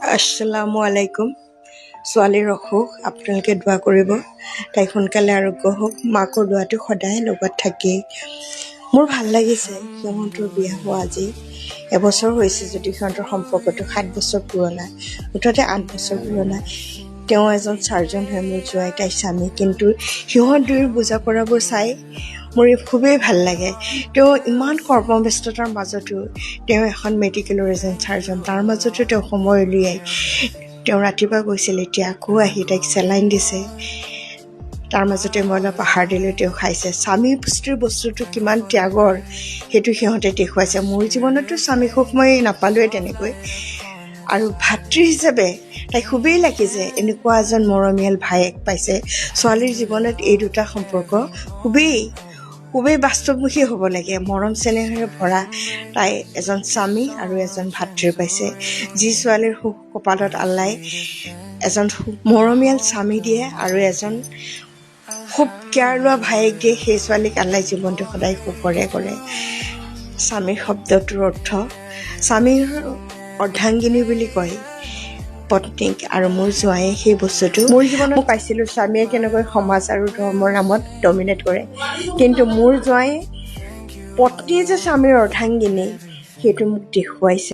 আসসালামু আলাইকুম। ছোৱালীৰ অসুখ, আপোনালোকে দোৱা কৰিব, তাই সোনকালে আৰোগ্য হওক। মাকৰ দোৱাটো সদায় লগত থাকেই। মোৰ ভাল লাগিছে সিহঁতৰ বিয়া হোৱা আজি এবছৰ হৈছে, যদি সিহঁতৰ সম্পৰ্কটো 7 বছৰ পুৰণা, মুঠতে 8 বছৰ পুৰণা। তেওঁ এজন চাৰ্জন হয়, মোৰ জোঁৱাই তাইৰ স্বামী। কিন্তু সিহঁত দুয়ো বুজা পৰাবোৰ চাই মোৰ খুবেই ভাল লাগে। তেওঁ ইমান কৰ্মব্যস্ততাৰ মাজতো তেওঁ এখন মেডিকেলৰ এজন চাৰ্জন, তাৰ মাজতো তেওঁ সময় উলিয়াই তেওঁ ৰাতিপুৱা গৈছিল, এতিয়া আকৌ আহি তাইক চেলাইন দিছে। তাৰ মাজতে মই অলপ আহাৰ দিলোঁ, তেওঁ খাইছে। স্বামী স্ত্ৰীৰ বস্তুটো কিমান ত্যাগৰ সেইটো সিহঁতে দেখুৱাইছে। মোৰ জীৱনতো স্বামী সুখ মই নাপালোৱে তেনেকৈ, আৰু ভাতৃ হিচাপে তাই খুবেই লাগিছে এনেকুৱা এজন মৰমীয়াল ভায়েক পাইছে। ছোৱালীৰ জীৱনত এই দুটা সম্পৰ্ক খুবেই বাস্তৱমুখী হ'ব লাগে, মৰম চেনেহেৰে ভৰা। তাই এজন স্বামী আৰু এজন ভাতৃ পাইছে। যি ছোৱালীৰ সুখ কপালত আল্লাই এজন মৰমীয়াল স্বামী দিয়ে আৰু এজন খুব কেয়াৰ লোৱা ভায়েক দিয়ে, সেই ছোৱালীক আল্লাই জীৱনটো সদায় সুখৰে কৰে। স্বামীৰ শব্দটোৰ অৰ্থ, স্বামীৰ অৰ্ধাংগিনী বুলি কয় পত্নীক, আৰু মোৰ জোঁৱায়ে সেই বস্তুটো মোৰ জীৱনত পাইছিলোঁ। স্বামীয়ে কেনেকৈ সমাজ আৰু ধৰ্মৰ নামত ডমিনেট কৰে, কিন্তু মোৰ জোঁৱায়ে পত্নীয়ে যে স্বামীৰ অৰ্ধাংগিনী সেইটো মোক দেখুৱাইছে।